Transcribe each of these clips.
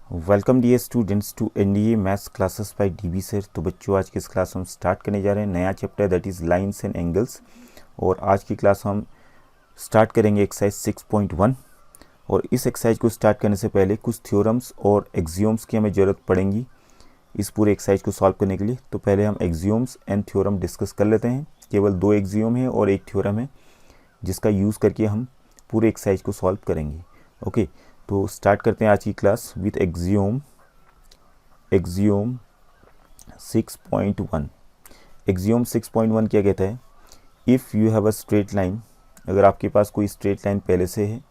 Welcome dear students to NDA maths classes by DB sir. तो बच्चों, आज की इस क्लास हम स्टार्ट करने जा रहे हैं नया chapter that is lines and angles. और आज की क्लास हम स्टार्ट करेंगे एक्सरसाइज 6.1। और इस एक्सरसाइज को स्टार्ट करने से पहले कुछ थ्योरम्स और एक्सियोम्स की हमें ज़रूरत पड़ेगी इस पूरे एक्सरसाइज को सॉल्व करने के लिए। तो पहले हम एक्सियोम्स एंड थ्योरम डिस्कस कर लेते हैं। केवल 2 एक्सियोम है और 1 थ्योरम है जिसका यूज़ करके हम पूरे एक्सरसाइज को सॉल्व करेंगे। ओके, तो स्टार्ट करते हैं आज की क्लास विथ एक्सियोम 6.1। एक्सियोम 6.1 क्या कहता है? If you have a straight line, अगर आपके पास कोई स्ट्रेट लाइन पहले से है,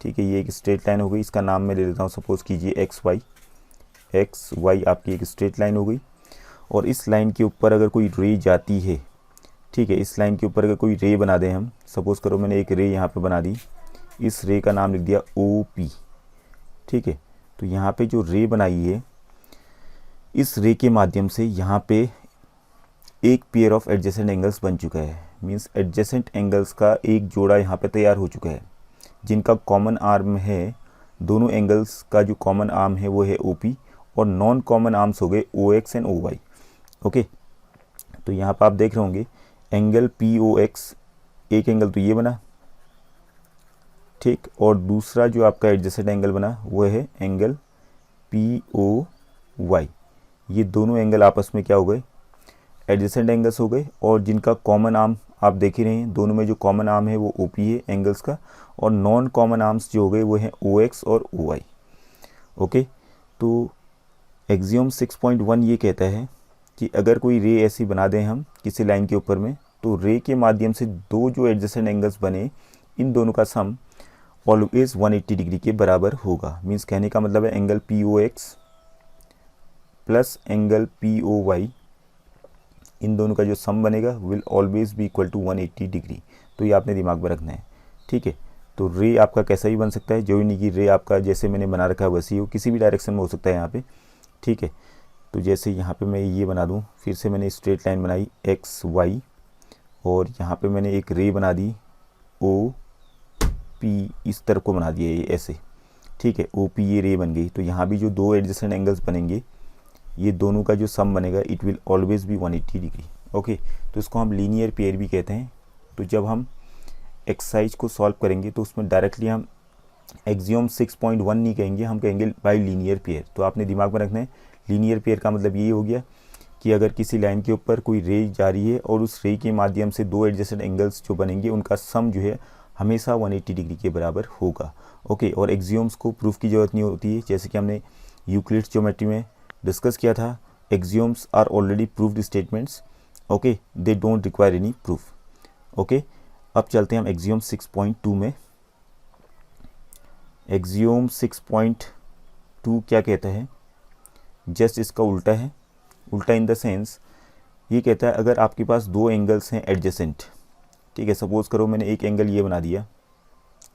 ठीक है, ये एक स्ट्रेट लाइन हो गई, इसका नाम मैं ले लेता हूँ, सपोज कीजिए एक्स वाई आपकी एक स्ट्रेट लाइन हो गई। और इस लाइन के ऊपर अगर कोई रे जाती है, ठीक है, इस लाइन के ऊपर अगर कोई रे बना दें हम, सपोज करो मैंने एक रे यहाँ पे बना दी, इस रे का नाम लिख दिया ओ पी, ठीक है। तो यहाँ पे जो रे बनाई है, इस रे के माध्यम से यहाँ पे एक पेयर ऑफ एडजेसेंट एंगल्स बन चुका है। मींस एडजेसेंट एंगल्स का एक जोड़ा यहाँ पे तैयार हो चुका है, जिनका कॉमन आर्म है, दोनों एंगल्स का जो कॉमन आर्म है वो है ओ पी, और नॉन कॉमन आर्म्स हो गए O X and O Y. Okay, तो यहाँ पर आप देख रहे होंगे एंगल पी ओ एक्स, एक एंगल तो ये बना, ठीक, और दूसरा जो आपका एडजेसेंट एंगल बना वो है एंगल पी ओ वाई। ये दोनों एंगल आपस में क्या हो गए? एडजेसेंट एंगल्स हो गए, और जिनका कॉमन आर्म आप देख ही रहे हैं, दोनों में जो कॉमन आर्म है वो ओ पी है एंगल्स का, और नॉन कॉमन आर्म्स जो हो गए वो हैं ओ एक्स और ओ वाई। ओके, तो एक्सियोम 6.1 ये कहता है कि अगर कोई रे ऐसी बना दें हम किसी लाइन के ऊपर में, तो रे के माध्यम से दो जो एडजेसेंट एंगल्स बने, इन दोनों का सम ऑलवेज 180 डिग्री के बराबर होगा। मीन्स कहने का मतलब है angle P O X plus angle P O Y, इन दोनों का जो सम बनेगा will always be equal to 180 degree. तो ये आपने दिमाग में रखना है, ठीक है। तो रे आपका कैसा भी बन सकता है, जो नहीं कि रे आपका जैसे मैंने बना रखा है वैसे ही हो, किसी भी डायरेक्शन में हो सकता है यहाँ पे, ठीक है। तो जैसे यहाँ पे मैं ये बना दूँ, फिर से मैंने स्ट्रेट लाइन बनाई एक्स वाई, और यहाँ पे मैंने एक रे बना दी ओ पी, इस तरफ को बना दिया ये ऐसे, ठीक है, ओ पी ये रे बन गई। तो यहाँ भी जो दो एडजेसेंट एंगल्स बनेंगे, ये दोनों का जो सम बनेगा it will always B 180 degree. Okay, तो इसको हम लीनियर पेयर भी कहते हैं। तो जब हम एक्सरसाइज को सॉल्व करेंगे तो उसमें डायरेक्टली हम एक्सियोम 6.1 नहीं कहेंगे, हम कहेंगे बाय लीनियर पेयर। तो आपने दिमाग में रखना है, लीनियर पेयर का मतलब ये हो गया कि अगर किसी लाइन के ऊपर कोई रे जा रही है और उस रे के माध्यम से दो एडजेसेंट एंगल्स जो बनेंगे उनका सम जो है हमेशा 180 डिग्री के बराबर होगा। ओके, और एक्सियोम्स को प्रूफ की ज़रूरत नहीं होती है, जैसे कि हमने यूक्लिड्स ज्योमेट्री में डिस्कस किया था। Axioms are already proved statements, okay, they don't require any proof. Okay, अब चलते हैं हम एक्सियोम 6.2 में। एक्सियोम 6.2 क्या कहता है? जस्ट इसका उल्टा है। उल्टा इन द सेंस ये कहता है अगर आपके पास दो एंगल्स हैं एडजेसेंट, ठीक है, सपोज करो मैंने एक एंगल ये बना दिया,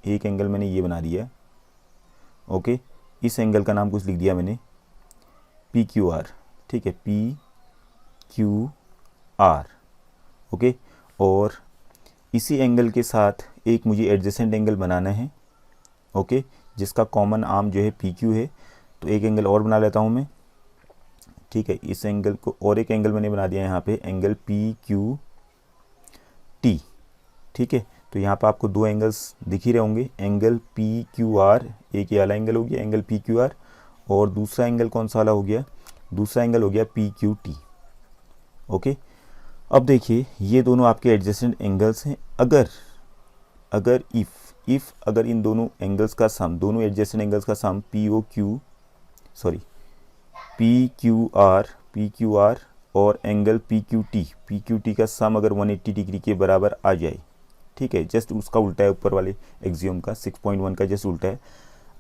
एक एंगल मैंने ये बना दिया, ओके, इस एंगल का नाम कुछ लिख दिया मैंने पी क्यू आर, ठीक है, पी क्यू आर, ओके, और इसी एंगल के साथ एक मुझे एडजेसेंट एंगल बनाना है, ओके, जिसका कॉमन आर्म जो है पी क्यू है। तो एक एंगल और बना लेता हूँ मैं, ठीक है, इस एंगल को, और एक एंगल मैंने बना दिया यहाँ पे एंगल पी क्यू टी, ठीक है। तो यहाँ पर आपको दो एंगल्स दिख ही रहे होंगे, एंगल पी क्यू आर, एक ये वाला एंगल हो गया एंगल पी क्यू आर, और दूसरा एंगल कौन सा वाला हो गया? दूसरा एंगल हो गया पी क्यू टी। ओके, अब देखिए ये दोनों आपके एडजेसेंट एंगल्स हैं। अगर अगर इन दोनों एंगल्स का सम, दोनों एडजेसेंट एंगल्स का सम पी क्यू आर और एंगल पी क्यू टी का सम अगर 180 डिग्री के बराबर आ जाए, ठीक है, जस्ट उसका उल्टा है, ऊपर वाले एक्सियोम का 6.1 का जस्ट उल्टा है।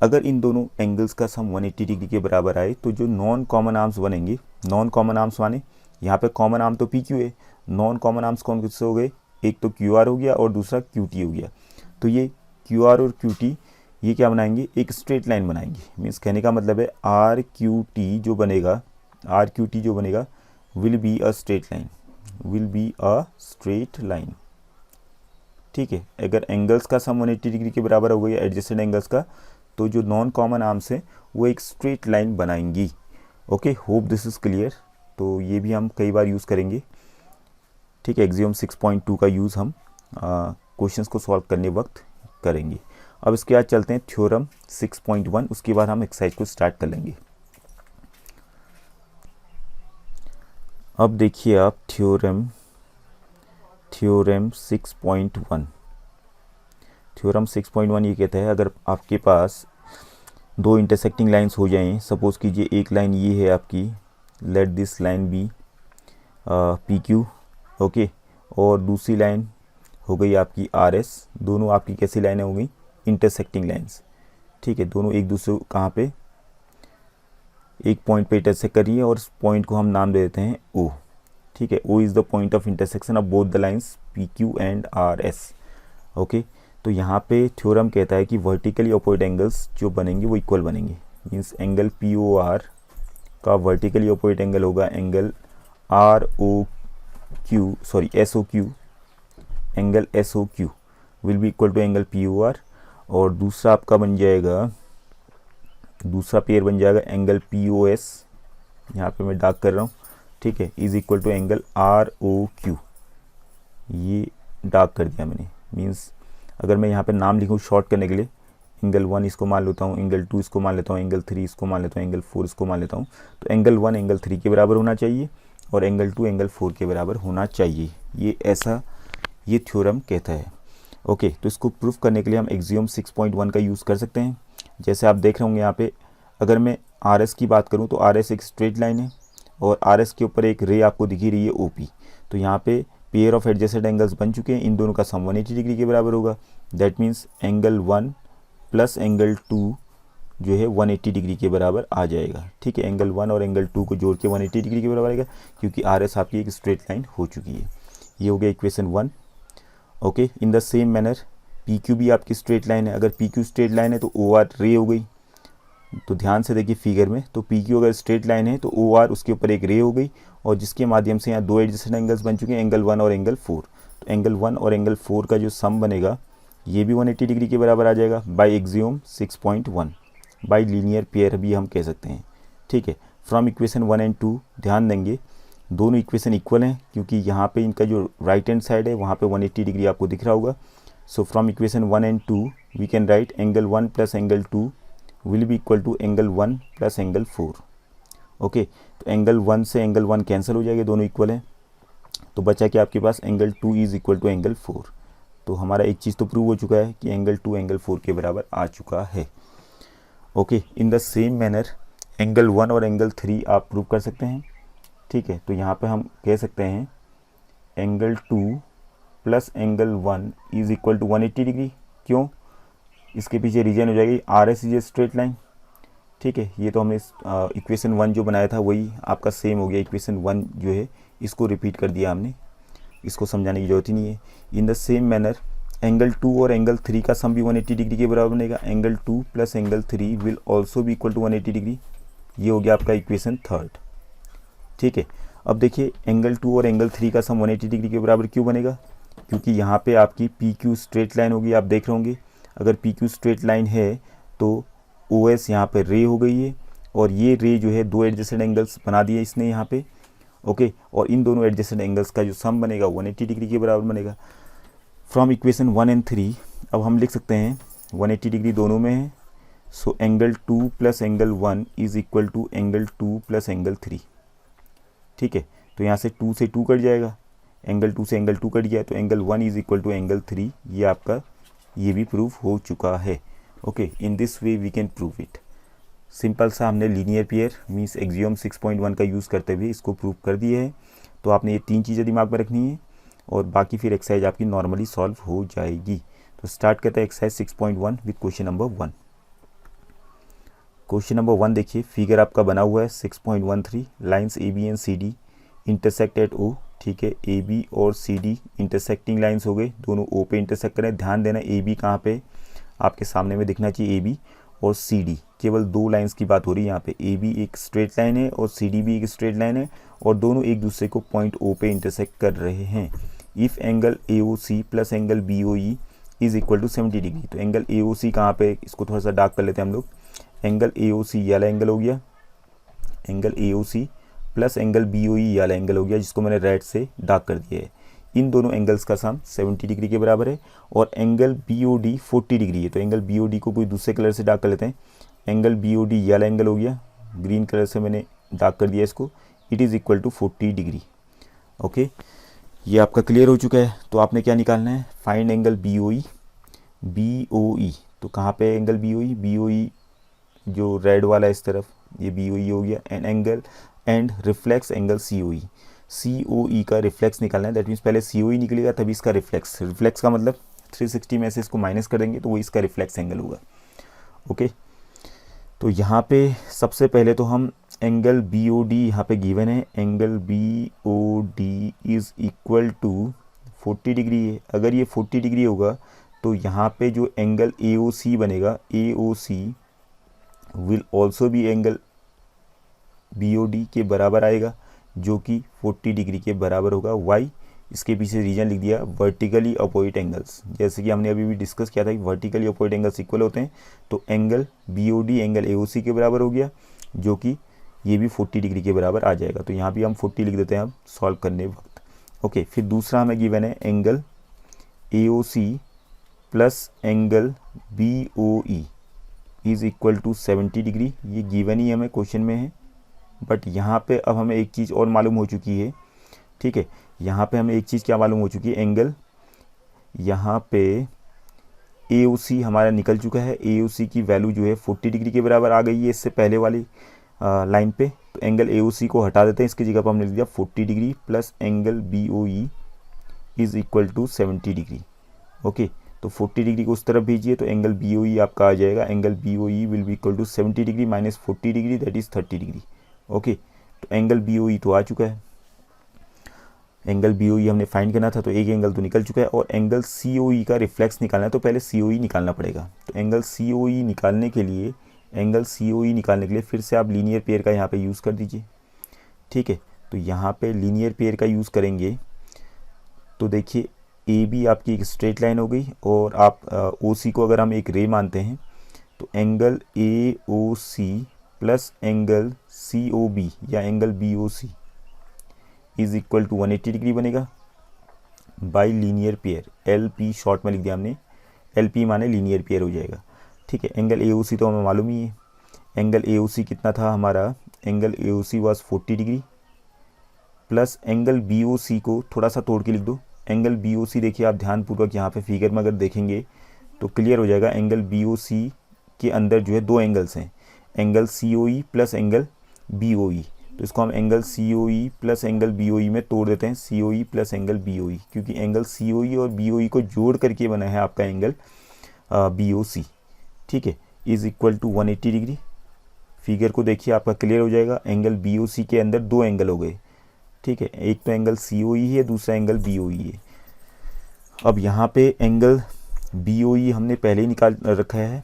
अगर इन दोनों एंगल्स का सम 180 डिग्री के बराबर आए तो जो नॉन कॉमन आर्म्स बनेंगे, नॉन कॉमन आर्म्स माने यहाँ पे कॉमन आर्म तो पी क्यू है, नॉन कॉमन आर्म्स कौन किससे हो गए? एक तो क्यू आर हो गया और दूसरा क्यू टी हो गया। तो ये क्यू आर और क्यू टी ये क्या बनाएंगे? एक स्ट्रेट लाइन बनाएंगे। मीन्स कहने का मतलब है आर क्यू टी जो बनेगा will be a straight line, ठीक है। अगर एंगल्स का सम 180 डिग्री के बराबर हो गया एडजेसेंट एंगल्स का, तो जो नॉन कॉमन आर्म्स हैं वो एक स्ट्रेट लाइन बनाएंगी। Okay, hope this is clear. तो ये भी हम कई बार यूज़ करेंगे, ठीक है। एक्सियोम 6.2 का यूज़ हम क्वेश्चंस को सॉल्व करने वक्त करेंगे। अब इसके बाद चलते हैं थ्योरम 6.1, उसके बाद हम एक्सरसाइज को स्टार्ट कर लेंगे। अब देखिए आप थ्योरम 6.1। थ्योरम 6.1 ये कहता है अगर आपके पास दो इंटरसेक्टिंग लाइंस हो जाएं, सपोज़ कीजिए एक लाइन ये है आपकी, let this line be P Q, okay, और दूसरी लाइन हो गई आपकी आर एस। दोनों आपकी कैसी लाइनें हो गई? इंटरसेक्टिंग लाइंस, ठीक है। दोनों एक दूसरे को कहाँ पे? एक पॉइंट पे इंटरसेक्ट कर रही है और उस पॉइंट को हम नाम दे देते हैं ओ, ठीक है। O is the point of intersection of both the lines P Q and R S, okay. तो यहाँ पे थ्योरम कहता है कि वर्टिकली अपोजिट एंगल्स जो बनेंगे वो इक्वल बनेंगे। Means angle P O R का वर्टिकली अपोजिट एंगल होगा angle R O Q, sorry S O Q, angle S O Q will be equal to angle P O R. और दूसरा आपका बन जाएगा, दूसरा पेयर बन जाएगा एंगल पी ओ एस, यहाँ पे मैं डार्क कर रहा हूँ, ठीक है, is equal to angle R O Q. ये डार्क कर दिया मैंने। मीन्स अगर मैं यहाँ पे नाम लिखूँ शॉर्ट करने के लिए, एंगल 1 इसको मान लेता हूँ, एंगल 2 इसको मान लेता हूँ, एंगल 3 इसको मान लेता हूँ, एंगल 4 इसको मान लेता हूँ, तो एंगल 1 एंगल 3 के बराबर होना चाहिए और एंगल 2 एंगल 4 के बराबर होना चाहिए। ये ऐसा ये थ्योरम कहता है, ओके। तो इसको प्रूफ करने के लिए हम एक्सियोम 6.1 का यूज़ कर सकते हैं। जैसे आप देख रहे होंगे यहाँ पे, अगर मैं आर एस की बात करूँ तो आर एस एक स्ट्रेट लाइन है और आर एस के ऊपर एक रे आपको दिखी रही है ओ पी। तो यहाँ पे पेयर ऑफ एडजेसेंट एंगल्स बन चुके हैं, इन दोनों का सम 180 डिग्री के बराबर होगा। That means angle 1 plus angle 2 जो है 180 डिग्री के बराबर आ जाएगा, ठीक है। एंगल 1 और एंगल 2 को जोड़ के 180 डिग्री के बराबर आएगा, क्योंकि आर एस आपकी एक स्ट्रेट लाइन हो चुकी है। ये हो गया equation 1, okay. In the same manner P Q भी आपकी स्ट्रेट लाइन है। अगर पी क्यू स्ट्रेट लाइन है तो ओ आर रे हो गई। तो ध्यान से देखिए फिगर में, तो पी क्यू अगर स्ट्रेट लाइन है तो ओ आर उसके ऊपर एक रे हो गई और जिसके माध्यम से यहाँ दो एडजेसेंट एंगल्स बन चुके हैं, एंगल 1 और एंगल 4। तो एंगल 1 और एंगल 4 का जो सम बनेगा ये भी 180 डिग्री के बराबर आ जाएगा by axiom 6.1, by linear pair भी हम कह सकते हैं, ठीक है। फ्रॉम इक्वेशन 1 एंड 2 ध्यान देंगे, दोनों इक्वेशन इक्वल हैं क्योंकि यहाँ पे इनका जो राइट हैंड साइड है वहाँ पे 180 डिग्री आपको दिख रहा होगा। So from equation 1 and 2 we can write angle 1 plus angle 2 will be equal to angle 1 plus angle 4, okay. तो एंगल 1 से एंगल 1 कैंसिल हो जाएगा, दोनों इक्वल हैं। तो बचा कि आपके पास angle 2 is equal to angle 4। तो हमारा एक चीज़ तो प्रूव हो चुका है कि एंगल 2 एंगल 4 के बराबर आ चुका है, okay. In the same manner angle 1 और एंगल 3 आप प्रूव कर सकते हैं, ठीक है। तो यहाँ पे हम कह सकते हैं angle 2 plus angle 1 is equal to 180 degree. क्यों? इसके पीछे रीजन हो जाएगी R S is a straight line, ठीक है। ये तो हमने इक्वेशन 1 जो बनाया था वही आपका सेम हो गया। इक्वेशन 1 जो है इसको रिपीट कर दिया हमने, इसको समझाने की जरूरत ही नहीं है। In the same manner angle 2 और एंगल 3 का सम भी 180 डिग्री के बराबर बनेगा। Angle 2 plus angle 3 will also भी इक्वल टू 180 डिग्री। ये हो गया आपका इक्वेशन 3, ठीक है। अब देखिए एंगल 2 और एंगल 3 का सम 180 डिग्री के बराबर क्यों बनेगा? क्योंकि यहाँ पे आपकी पी क्यू स्ट्रेट लाइन होगी। आप देख रहे होंगे अगर पी क्यू स्ट्रेट लाइन है तो ओ एस यहाँ पर रे हो गई है और ये रे जो है दो एडजेसेंट एंगल्स बना दिए इसने यहाँ पे, ओके। और इन दोनों एडजेसेंट एंगल्स का जो सम बनेगा 180 डिग्री के बराबर बनेगा। फ्रॉम इक्वेशन 1 एंड 3 अब हम लिख सकते हैं 180 डिग्री दोनों में है। So angle 2 plus angle 1 is equal to angle 2 plus angle 3, ठीक है। तो यहाँ से 2 से 2 कट जाएगा, एंगल 2 से एंगल 2 कट गया, तो angle 1 is equal to angle 3। ये आपका ये भी प्रूफ हो चुका है, okay. In this way we can prove it. Simple सा हमने लीनियर पेयर मीन्स एक्सियोम 6.1 का यूज़ करते हुए इसको प्रूव कर दिए है। तो आपने ये 3 चीज़ें दिमाग में रखनी है और बाकी फिर एक्सरसाइज आपकी नॉर्मली सॉल्व हो जाएगी। तो स्टार्ट करते हैं exercise 6.1 with question number 1। Question number 1 देखिए, फिगर आपका बना हुआ है 6.13, lines A B and C D intersect at O, ठीक है। ए बी और सी डी इंटरसेक्टिंग लाइन्स हो गए, दोनों ओ पे इंटरसेक्ट करें। ध्यान देना ए बी कहाँ पे आपके सामने में दिखना चाहिए, ए बी और सी डी, केवल दो लाइन्स की बात हो रही है यहाँ पे। ए बी एक स्ट्रेट लाइन है और सी डी भी एक स्ट्रेट लाइन है और दोनों एक दूसरे को पॉइंट ओ पे इंटरसेक्ट कर रहे हैं। If angle A O C plus angle B O E is equal to 70 degree. तो एंगल ए ओ सी कहाँ पे, इसको थोड़ा सा डार्क कर लेते हैं हम लोग। एंगल ए ओ सी ये वाला एंगल हो गया, angle A O C plus angle B O E ये वाला एंगल हो गया, जिसको मैंने रेड से डार्क कर दिया है। इन दोनों एंगल्स का सम 70 डिग्री के बराबर है। और angle B O D 40 degree है, तो एंगल बी ओ डी को कोई दूसरे कलर से डार्क कर लेते हैं। एंगल बी ओ डी ये वाला एंगल हो गया, ग्रीन कलर से मैंने डार्क कर दिया इसको। It is equal to 40 degree. Okay, ये आपका क्लियर हो चुका है। तो आपने क्या निकालना है, फाइंड एंगल बी ओ ई। बी ओ ई तो कहाँ पे एंगल बी ओ ई, बी ओ ई जो रेड वाला है इस तरफ, ये बी ओ ई हो गया। And angle and reflex angle C O E. C O E का रिफ्लेक्स निकालना है, दैट मीन्स पहले सी ओ ई निकलेगा तभी इसका रिफ्लेक्स। रिफ्लेक्स का मतलब 360 में से इसको माइनस कर देंगे तो वो इसका रिफ्लेक्स एंगल होगा। ओके, तो यहाँ पे सबसे पहले तो हम एंगल बी ओ डी यहाँ पे गिवन है, angle B O D is equal to 40 degree है। अगर ये 40 डिग्री होगा तो यहाँ पे जो एंगल ए ओ सी बनेगा, A O C will also be angle B O D के बराबर आएगा, जो कि 40 डिग्री के बराबर होगा। वाई, इसके पीछे रीजन लिख दिया, वर्टिकली अपोजिट एंगल्स। जैसे कि हमने अभी भी डिस्कस किया था कि वर्टिकली अपोजिट एंगल्स इक्वल होते हैं। तो angle B O D angle A O C के बराबर हो गया, जो कि ये भी 40 डिग्री के बराबर आ जाएगा। तो यहाँ भी हम 40 लिख देते हैं अब सॉल्व करने वक्त। ओके, फिर दूसरा हमें गिवन है angle A O C plus angle B O E is equal to 70 degree. ये गिवन ही हमें क्वेश्चन में है, बट यहाँ पे अब हमें एक चीज़ और मालूम हो चुकी है। ठीक है, यहाँ पे हमें एक चीज़ क्या मालूम हो चुकी है, एंगल यहाँ पे ए ओ सी हमारा निकल चुका है। ए ओ सी की वैल्यू जो है 40 डिग्री के बराबर आ गई है इससे पहले वाली लाइन पे। तो एंगल ए ओ सी को हटा देते हैं, इसकी जगह पर हमने लिख दिया 40 degree plus angle B O E is equal to 70 degree. Okay, तो 40 डिग्री को उस तरफ भेजिए तो एंगल बी ओ ई आपका आ जाएगा, angle B O E will be equal to 70 degree minus 40 degree, that is 30 degree. Okay, तो एंगल बी ओ ई तो आ चुका है। एंगल बी ओ ई हमने फाइंड करना था, तो एक एंगल तो निकल चुका है। और एंगल सी ओ ई का रिफ्लेक्स निकालना है, तो पहले सी ओ ई निकालना पड़ेगा। तो एंगल सी ओ ई निकालने के लिए, एंगल सी ओ ई निकालने के लिए फिर से आप लीनियर पेयर का यहाँ पे यूज़ कर दीजिए। ठीक है, तो यहाँ पे लीनियर पेयर का यूज़ करेंगे तो देखिए ए बी आपकी एक स्ट्रेट लाइन हो गई, और आप ओ सी को अगर हम एक रे मानते हैं तो angle A O C plus angle C O B या angle B O C is equal to 180 degree बनेगा by linear pair. L P short में लिख दिया हमने, एल पी माने लीनियर पेयर हो जाएगा। ठीक है, एंगल ए ओ सी तो हमें मालूम ही है। एंगल ए ओ सी कितना था हमारा, angle A O C was 40 degree plus angle B O C को थोड़ा सा तोड़ के लिख दो। एंगल बी ओ सी देखिए आप ध्यानपूर्वक यहाँ पे फिगर में अगर देखेंगे तो क्लियर हो जाएगा। एंगल बी ओ सी के अंदर जो है दो एंगल्स हैं, angle C O E plus angle B O E. तो इसको हम angle C O E plus angle B O E में तोड़ देते हैं, C O E plus angle B O E, क्योंकि एंगल सी ओ ई और बी ओ ई को जोड़ करके बना है आपका एंगल बी ओ सी। ठीक है, is equal to 180 degree. Figure को देखिए आपका क्लियर हो जाएगा। एंगल बी ओ सी के अंदर दो एंगल हो गए। ठीक है, एक तो एंगल सी ओ ई है, दूसरा एंगल बी ओ ई है। अब यहाँ पे एंगल बी ओ ई हमने पहले ही निकाल रखा है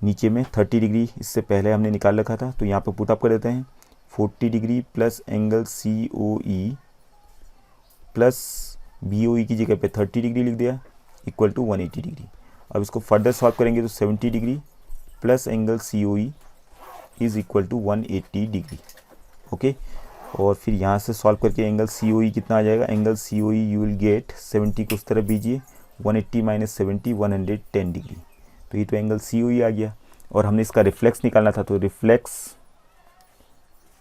नीचे में 30 डिग्री, इससे पहले हमने निकाल रखा था। तो यहाँ पे पुटअप कर देते हैं 40 degree plus angle C O E plus B O ई की जगह पे 30 डिग्री लिख दिया इक्वल टू 180 डिग्री। अब इसको फर्दर सॉल्व करेंगे तो 70 degree plus angle C O E is equal to 180 degree. Okay, और फिर यहाँ से सॉल्व करके एंगल सी ओ ई कितना आ जाएगा, angle C O E you will get 70 को उस तरफ बीजिए, 180 माइनस 70 110 डिग्री। तो ये तो एंगल सी ओ ई आ गया। और हमने इसका रिफ्लेक्स निकालना था, तो reflex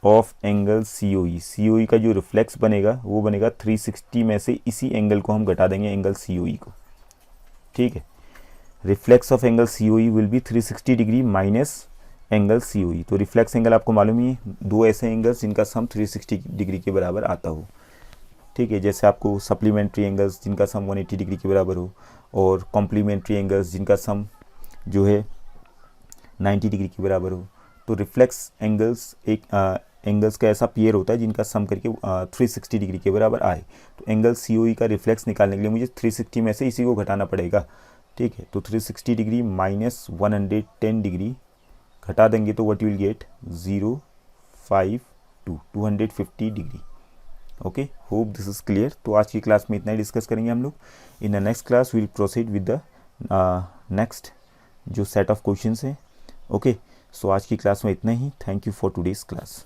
of angle C O E का जो रिफ्लेक्स बनेगा वो बनेगा 360 में से इसी एंगल को हम घटा देंगे, एंगल सी ओ ई को। ठीक है, reflex of angle C O E will be 360 degree minus angle C O E. तो रिफ्लेक्स एंगल आपको मालूम ही है, दो ऐसे एंगल्स जिनका सम 360 डिग्री के बराबर आता हो। ठीक है, जैसे आपको सप्लीमेंट्री एंगल्स जिनका सम 180 डिग्री के बराबर हो, और कॉम्प्लीमेंट्री एंगल्स जिनका सम जो है 90 डिग्री के बराबर हो। तो रिफ्लेक्स एंगल्स एक एंगल्स का ऐसा पेयर होता है जिनका सम करके 360 डिग्री के बराबर आए। तो एंगल सी ओ ई का रिफ्लेक्स निकालने के लिए मुझे 360 में से इसी को घटाना पड़ेगा। ठीक है, तो 360 डिग्री माइनस 110 डिग्री घटा देंगे तो what will get 250 degree. Okay, hope this is clear. तो आज की क्लास में इतना ही डिस्कस करेंगे हम लोग। In the next class will proceed with the next जो सेट ऑफ क्वेश्चंस है। ओके, सो आज की क्लास में इतना ही। Thank you for today's class.